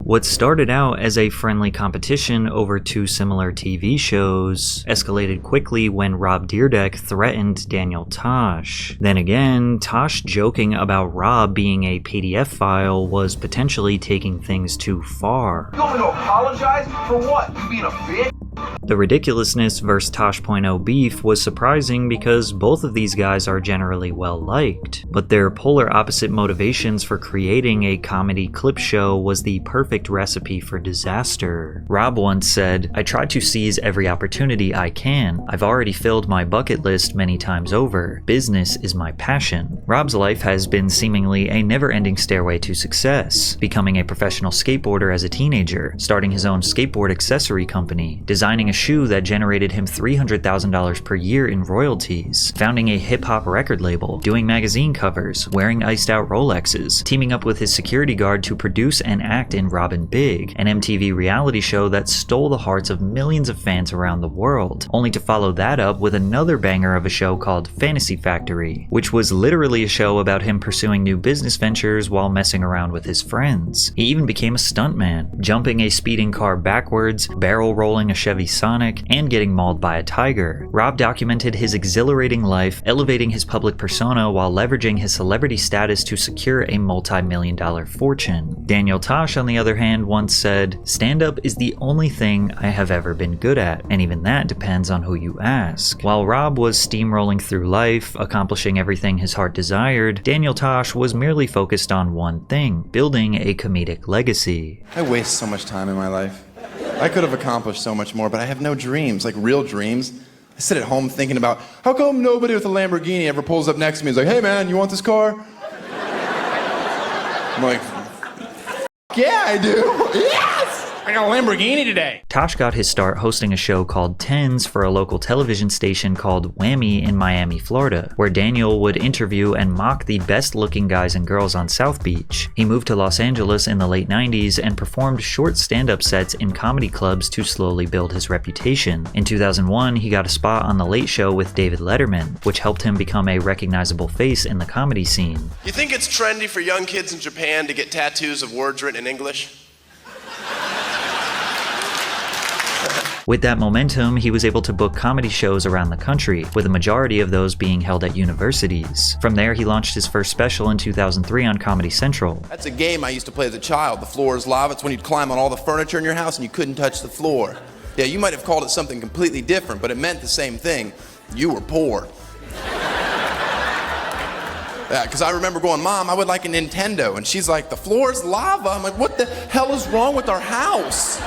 What started out as a friendly competition over two similar TV shows escalated quickly when Rob Dyrdek threatened Daniel Tosh. Then again, Tosh joking about Rob being a PDF file was potentially taking things too far. You want me to apologize? For what? You being a bitch? The Ridiculousness vs. Tosh.0 beef was surprising because both of these guys are generally well liked, but their polar opposite motivations for creating a comedy clip show was the perfect recipe for disaster. Rob once said, "I try to seize every opportunity I can. I've already filled my bucket list many times over. Business is my passion." Rob's life has been seemingly a never-ending stairway to success, becoming a professional skateboarder as a teenager, starting his own skateboard accessory company, designing a shoe that generated him $300,000 per year in royalties, founding a hip-hop record label, doing magazine covers, wearing iced-out Rolexes, teaming up with his security guard to produce and act in Robin Big, an MTV reality show that stole the hearts of millions of fans around the world, only to follow that up with another banger of a show called Fantasy Factory, which was literally a show about him pursuing new business ventures while messing around with his friends. He even became a stuntman, jumping a speeding car backwards, barrel rolling a Chevy Sonic, and getting mauled by a tiger. Rob documented his exhilarating life, elevating his public persona while leveraging his celebrity status to secure a multi-million-dollar fortune. Daniel Tosh, on the other hand, once said, "Stand-up is the only thing I have ever been good at, and even that depends on who you ask." While Rob was steamrolling through life, accomplishing everything his heart desired, Daniel Tosh was merely focused on one thing: building a comedic legacy. I waste so much time in my life. I could have accomplished so much more, but I have no dreams, like real dreams. I sit at home thinking about, how come nobody with a Lamborghini ever pulls up next to me and is like, "Hey man, you want this car?" I'm like, yeah, I do. Yes! I got a Lamborghini today. Tosh got his start hosting a show called Tens for a local television station called Whammy in Miami, Florida, where Daniel would interview and mock the best-looking guys and girls on South Beach. He moved to Los Angeles in the late 90s and performed short stand-up sets in comedy clubs to slowly build his reputation. In 2001, he got a spot on The Late Show with David Letterman, which helped him become a recognizable face in the comedy scene. You think it's trendy for young kids in Japan to get tattoos of words written in English? With that momentum, he was able to book comedy shows around the country, with a majority of those being held at universities. From there, he launched his first special in 2003 on Comedy Central. That's a game I used to play as a child. The floor is lava. It's when you'd climb on all the furniture in your house and you couldn't touch the floor. Yeah, you might have called it something completely different, but it meant the same thing. You were poor. Yeah, because I remember going, "Mom, I would like a Nintendo." And she's like, "The floor is lava." I'm like, what the hell is wrong with our house?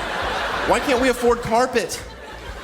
Why can't we afford carpet?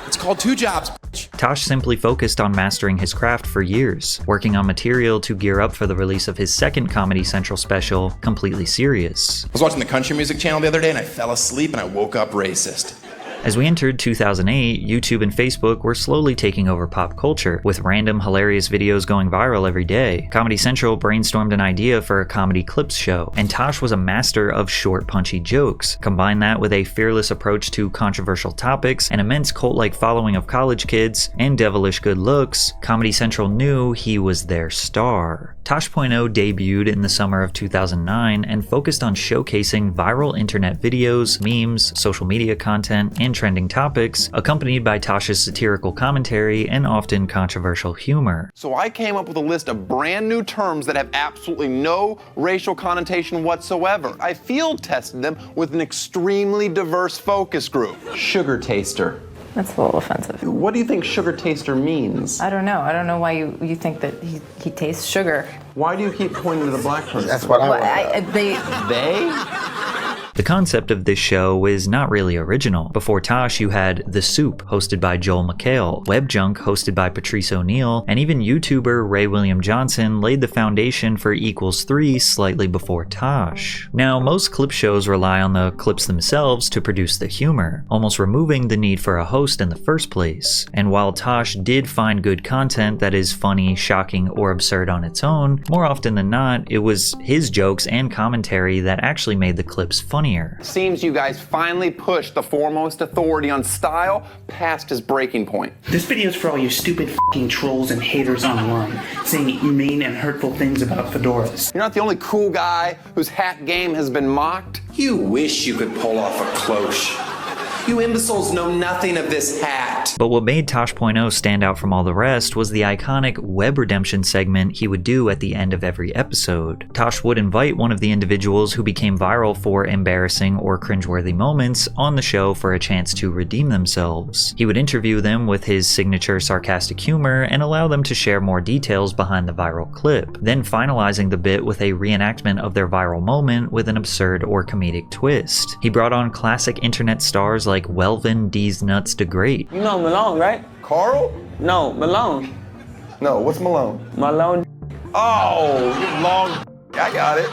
It's called two jobs. Tosh simply focused on mastering his craft for years, working on material to gear up for the release of his second Comedy Central special, Completely Serious. I was watching the country music channel the other day and I fell asleep and I woke up racist. As we entered 2008, YouTube and Facebook were slowly taking over pop culture, with random hilarious videos going viral every day. Comedy Central brainstormed an idea for a comedy clips show, and Tosh was a master of short, punchy jokes. Combine that with a fearless approach to controversial topics, an immense cult-like following of college kids, and devilish good looks, Comedy Central knew he was their star. Tosh.0 debuted in the summer of 2009 and focused on showcasing viral internet videos, memes, social media content, and trending topics, accompanied by Tosh's satirical commentary and often controversial humor. So I came up with a list of brand new terms that have absolutely no racial connotation whatsoever. I field tested them with an extremely diverse focus group. Sugar taster. That's a little offensive. What do you think sugar taster means? I don't know. I don't know why you think that he tastes sugar. Why do you keep pointing to the black person? That's what I want. They? The concept of this show is not really original. Before Tosh, you had The Soup, hosted by Joel McHale, Web Junk, hosted by Patrice O'Neal, and even YouTuber Ray William Johnson laid the foundation for Equals 3 slightly before Tosh. Now, most clip shows rely on the clips themselves to produce the humor, almost removing the need for a host in the first place. And while Tosh did find good content that is funny, shocking, or absurd on its own, more often than not, it was his jokes and commentary that actually made the clips funnier. funnier. Seems you guys finally pushed the foremost authority on style past his breaking point. This video is for all you stupid f***ing trolls and haters online, saying mean and hurtful things about fedoras. You're not the only cool guy whose hat game has been mocked. You wish you could pull off a cloche. You imbeciles know nothing of this hat. But what made Tosh.0 stand out from all the rest was the iconic web redemption segment he would do at the end of every episode. Tosh would invite one of the individuals who became viral for embarrassing or cringeworthy moments on the show for a chance to redeem themselves. He would interview them with his signature sarcastic humor and allow them to share more details behind the viral clip, then finalizing the bit with a reenactment of their viral moment with an absurd or comedic twist. He brought on classic internet stars like Welvin D's Nuts DeGreat. You know Malone, right? Carl? No, Malone. No, what's Malone? Malone. Oh, you long. I got it.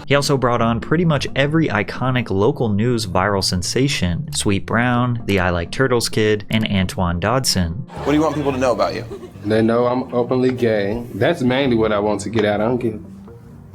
He also brought on pretty much every iconic local news viral sensation: Sweet Brown, the I Like Turtles kid, and Antoine Dodson. What do you want people to know about you? They know I'm openly gay. That's mainly what I want to get out. I don't get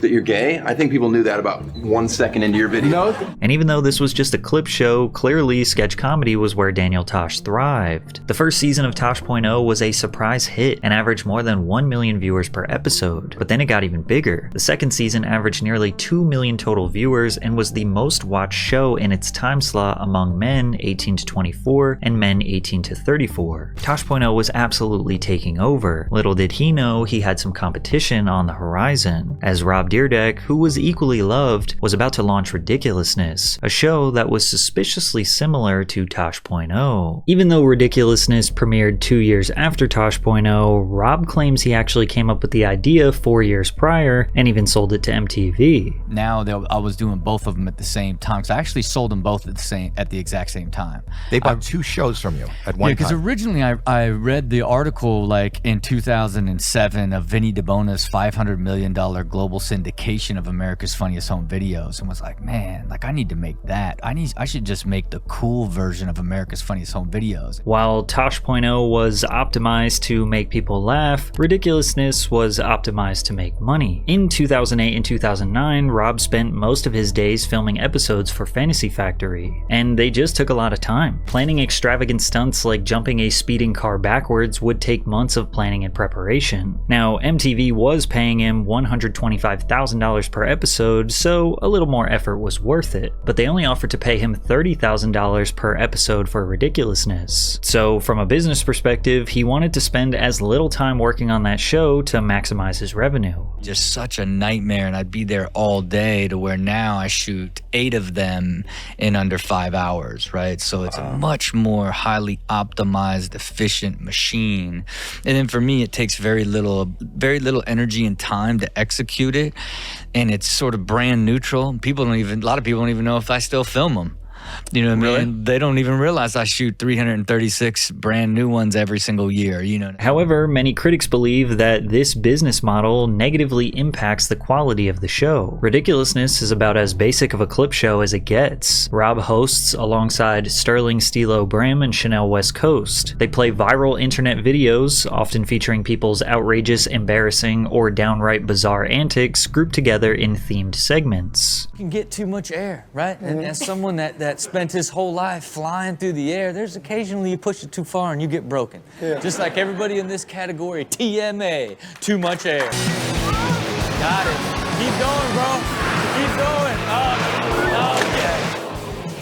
That you're gay? I think people knew that about 1 second into your video. no. And even though this was just a clip show, clearly sketch comedy was where Daniel Tosh thrived. The first season of Tosh.0 was a surprise hit and averaged more than 1 million viewers per episode, but then it got even bigger. The second season averaged nearly 2 million total viewers and was the most watched show in its time slot among men 18 to 24 and men 18 to 34. Tosh.0 was absolutely taking over. Little did he know he had some competition on the horizon, as Rob Dyrdek, who was equally loved, was about to launch Ridiculousness, a show that was suspiciously similar to Tosh.0. Even though Ridiculousness premiered 2 years after Tosh.0, Rob claims he actually came up with the idea 4 years prior and even sold it to MTV. Now I was doing both of them at the same time, because I actually sold them both at the exact same time. They bought 2 shows from you at one time. Yeah, because originally I read the article like in 2007 of Vinny DiBona's $500 million global syndication of America's Funniest Home Videos, and was like, man, like I need to make that. I should just make the cool version of America's Funniest Home Videos. While Tosh.0 was optimized to make people laugh, Ridiculousness was optimized to make money. In 2008 and 2009, Rob spent most of his days filming episodes for Fantasy Factory, and they just took a lot of time. Planning extravagant stunts like jumping a speeding car backwards would take months of planning and preparation. Now, MTV was paying him $125,000 per episode, so a little more effort was worth it, but they only offered to pay him $30,000 per episode for Ridiculousness. So from a business perspective, he wanted to spend as little time working on that show to maximize his revenue. Just such a nightmare, and I'd be there all day, to where now I shoot 8 of them in under 5 hours, right? So it's a much more highly optimized, efficient machine. And then for me, it takes very little energy and time to execute it, and it's sort of brand neutral. A lot of people don't even know if I still film them. You know what I mean? They don't even realize I shoot 336 brand new ones every single year, you know. However, many critics believe that this business model negatively impacts the quality of the show. Ridiculousness is about as basic of a clip show as it gets. Rob hosts alongside Sterling Stilo Brim and Chanel West Coast. They play viral internet videos, often featuring people's outrageous, embarrassing, or downright bizarre antics grouped together in themed segments. You can get too much air, right? And as someone that spent his whole life flying through the air, there's occasionally you push it too far and you get broken. Yeah. Just like everybody in this category, TMA, too much air. Got it. Keep going, bro. Keep going. Oh, yeah.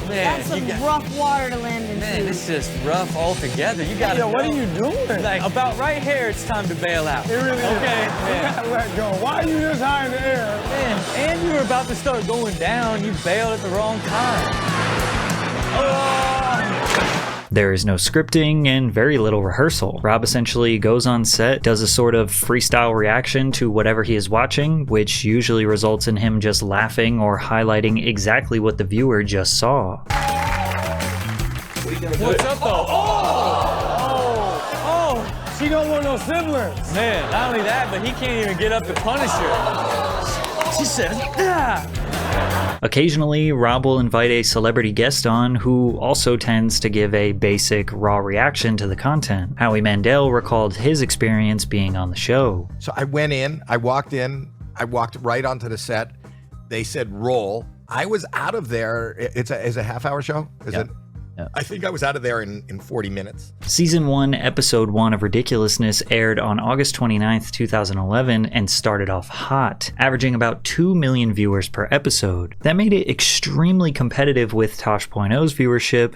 Man, that's some rough water to land into. Man, it's just rough altogether. You gotta what are you doing? Like, about right here, it's time to bail out. It really is. Okay. You gotta let go. Why are you this high in the air? Man, and you were about to start going down. You bailed at the wrong time. Oh. There is no scripting and very little rehearsal. Rob essentially goes on set, does a sort of freestyle reaction to whatever he is watching, which usually results in him just laughing or highlighting exactly what the viewer just saw. What's up, though? Oh, she don't want no siblings. Man, not only that, but he can't even get up to punish her. She said, ah. Occasionally, Rob will invite a celebrity guest on who also tends to give a basic, raw reaction to the content. Howie Mandel recalled his experience being on the show. So I went in, I walked right onto the set. They said roll. I was out of there. It's a half-hour show, is it? I think I was out of there in 40 minutes. Season 1, Episode 1 of Ridiculousness aired on August 29th, 2011 and started off hot, averaging about 2 million viewers per episode. That made it extremely competitive with Tosh.0's viewership,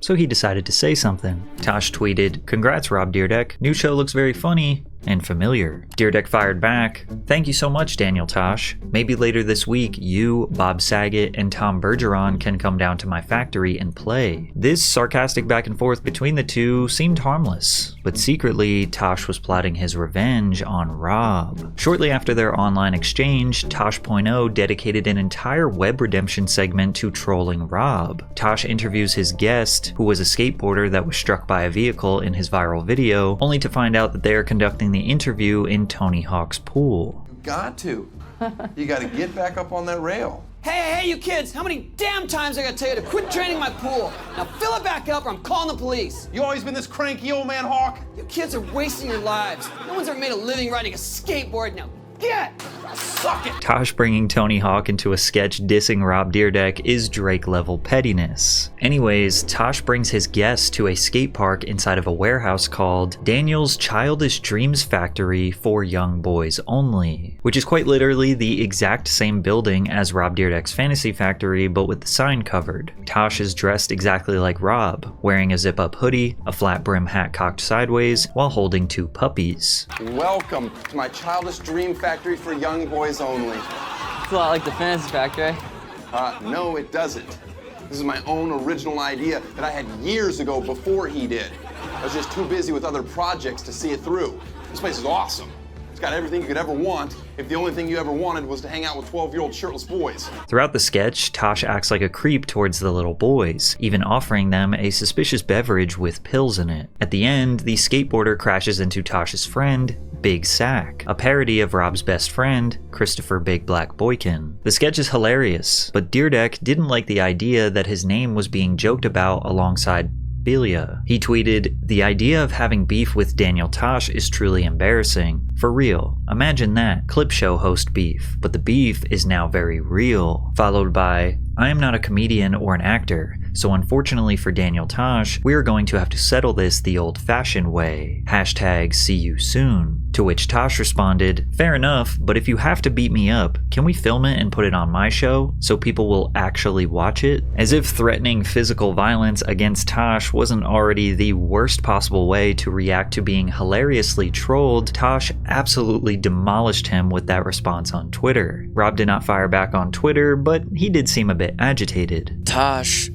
so he decided to say something. Tosh tweeted, "Congrats, Rob Dyrdek. New show looks very funny and familiar." Dyrdek fired back, "Thank you so much, Daniel Tosh. Maybe later this week, you, Bob Saget, and Tom Bergeron can come down to my factory and play." This sarcastic back and forth between the two seemed harmless, but secretly, Tosh was plotting his revenge on Rob. Shortly after their online exchange, Tosh.0 dedicated an entire web redemption segment to trolling Rob. Tosh interviews his guest, who was a skateboarder that was struck by a vehicle in his viral video, only to find out that they are conducting the interview in Tony Hawk's pool. You got to get back up on that rail. Hey, you kids, how many damn times I gotta tell you to quit draining my pool? Now fill it back up or I'm calling the police. You always been this cranky old man Hawk? You kids are wasting your lives. No one's ever made a living riding a skateboard. Now get! Suck it! Tosh bringing Tony Hawk into a sketch dissing Rob Dyrdek is Drake-level pettiness. Anyways, Tosh brings his guest to a skate park inside of a warehouse called Daniel's Childish Dreams Factory for Young Boys Only, which is quite literally the exact same building as Rob Dyrdek's Fantasy Factory, but with the sign covered. Tosh is dressed exactly like Rob, wearing a zip-up hoodie, a flat brim hat cocked sideways, while holding 2 puppies. Welcome to my Childish Dream Factory for Young Boys Only. It's a lot like the Fantasy Factory. No, it doesn't. This is my own original idea that I had years ago before he did. I was just too busy with other projects to see it through. This place is awesome. It's got everything you could ever want if the only thing you ever wanted was to hang out with 12-year-old shirtless boys. Throughout the sketch, Tosh acts like a creep towards the little boys, even offering them a suspicious beverage with pills in it. At the end, the skateboarder crashes into Tosh's friend, Big Sack, a parody of Rob's best friend, Christopher Big Black Boykin. The sketch is hilarious, but Dyrdek didn't like the idea that his name was being joked about alongside Belia. He tweeted, "The idea of having beef with Daniel Tosh is truly embarrassing. For real. Imagine that. Clip show host beef. But the beef is now very real." Followed by, "I am not a comedian or an actor, so unfortunately for Daniel Tosh, we are going to have to settle this the old-fashioned way. Hashtag see you soon." To which Tosh responded, "Fair enough, but if you have to beat me up, can we film it and put it on my show so people will actually watch it?" As if threatening physical violence against Tosh wasn't already the worst possible way to react to being hilariously trolled, Tosh absolutely demolished him with that response on Twitter. Rob did not fire back on Twitter, but he did seem a bit agitated. Tosh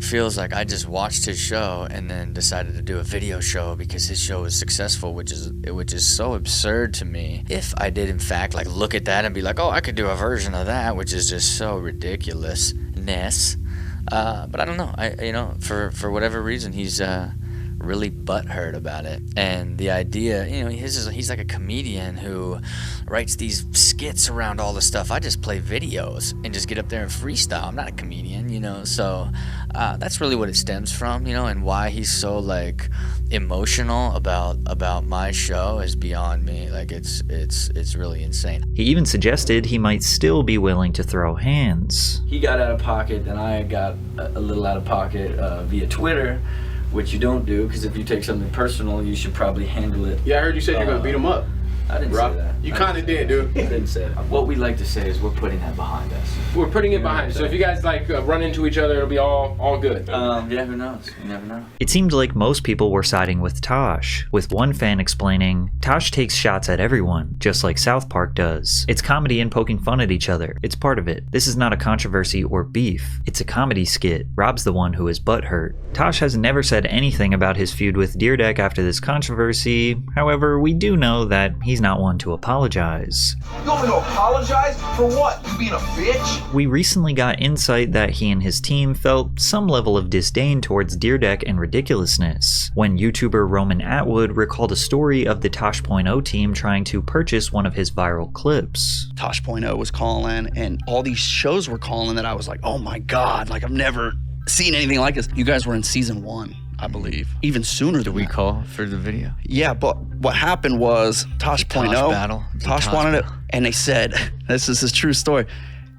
feels like I just watched his show and then decided to do a video show because his show was successful, which is so absurd to me. If I did in fact look at that and be like, oh, I could do a version of that, which is just so ridiculousness. But I don't know. For whatever reason, he's really butthurt about it. And the idea, he's like a comedian who writes these skits around all the stuff. I just play videos and just get up there and freestyle. I'm not a comedian, so that's really what it stems from, and why he's so emotional about my show is beyond me. It's really insane. He even suggested he might still be willing to throw hands. He got out of pocket, then I got a little out of pocket via Twitter, which you don't do, because if you take something personal, you should probably handle it. Yeah, I heard you said you're gonna beat him up. I didn't say that. You kind of did, dude. I didn't say that. What we like to say is we're putting that behind us. We're putting it behind us. So if you guys run into each other, it'll be all good. Yeah, who knows? You never know. It seemed like most people were siding with Tosh, with one fan explaining, "Tosh takes shots at everyone, just like South Park does. It's comedy and poking fun at each other. It's part of it. This is not a controversy or beef. It's a comedy skit. Rob's the one who is butthurt." Tosh has never said anything about his feud with Dyrdek after this controversy. However, we do know that he's not one to apologize. You want me to apologize? For what? You being a bitch? We recently got insight that he and his team felt some level of disdain towards Dyrdek and Ridiculousness, when YouTuber Roman Atwood recalled a story of the Tosh.0 team trying to purchase one of his viral clips. Tosh.0 was calling, and all these shows were calling that I was like, oh my God, I've never seen anything like this. You guys were in season 1. I believe. Even sooner than Did we call for the video? Yeah, but what happened was Tosh.0. Tosh battle. Tosh wanted it, and they said, this is his true story.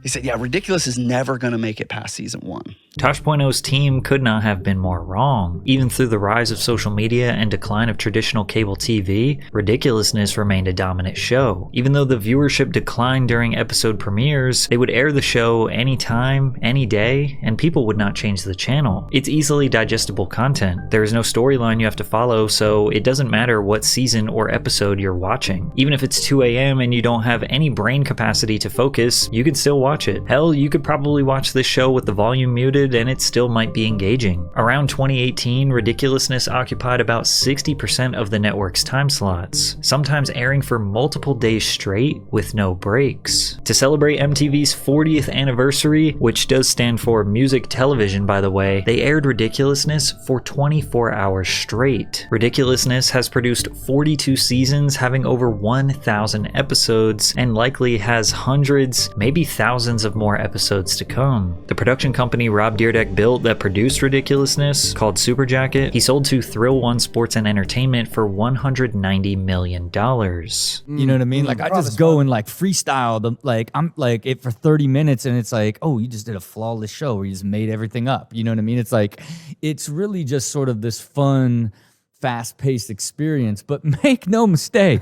He said, yeah, Ridiculous is never going to make it past season 1. Tosh.0's team could not have been more wrong. Even through the rise of social media and decline of traditional cable TV, Ridiculousness remained a dominant show. Even though the viewership declined during episode premieres, they would air the show anytime, any day, and people would not change the channel. It's easily digestible content. There is no storyline you have to follow, so it doesn't matter what season or episode you're watching. Even if it's 2 a.m. and you don't have any brain capacity to focus, you could still watch it. Hell, you could probably watch this show with the volume muted and it still might be engaging. Around 2018, Ridiculousness occupied about 60% of the network's time slots, sometimes airing for multiple days straight with no breaks. To celebrate MTV's 40th anniversary, which does stand for music television by the way, they aired Ridiculousness for 24 hours straight. Ridiculousness has produced 42 seasons, having over 1,000 episodes, and likely has hundreds, maybe thousands of more episodes to come. The production company Rob Dyrdek built that produced Ridiculousness, called Super Jacket, he sold to Thrill One Sports and Entertainment for $190 million. You know what I mean? Like I just go and like freestyle the I'm like it for 30 minutes and it's like, oh, you just did a flawless show where you just made everything up. You know what I mean? It's like it's really just sort of this fun, fast-paced experience, but make no mistake.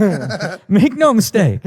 Make no mistake.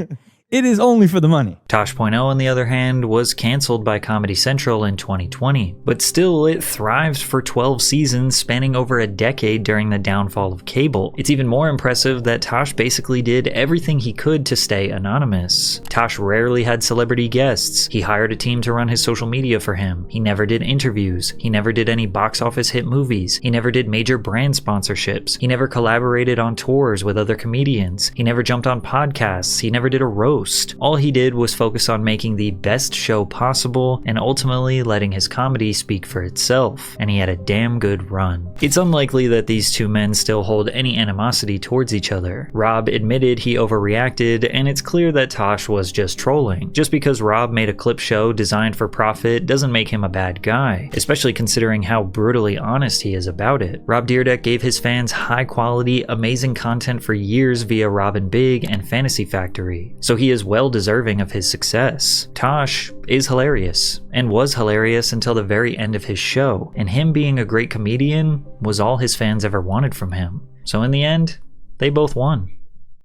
It is only for the money. Tosh.0, on the other hand, was canceled by Comedy Central in 2020, but still it thrived for 12 seasons spanning over a decade during the downfall of cable. It's even more impressive that Tosh basically did everything he could to stay anonymous. Tosh rarely had celebrity guests. He hired a team to run his social media for him. He never did interviews. He never did any box office hit movies. He never did major brand sponsorships. He never collaborated on tours with other comedians. He never jumped on podcasts. He never did a roast. All he did was focus on making the best show possible and ultimately letting his comedy speak for itself, and he had a damn good run. It's unlikely that these two men still hold any animosity towards each other. Rob admitted he overreacted, and it's clear that Tosh was just trolling. Just because Rob made a clip show designed for profit doesn't make him a bad guy, especially considering how brutally honest he is about it. Rob Dyrdek gave his fans high quality, amazing content for years via Robin Big and Fantasy Factory, so he is well deserving of his success. Tosh is hilarious, and was hilarious until the very end of his show, and him being a great comedian was all his fans ever wanted from him. So in the end, they both won.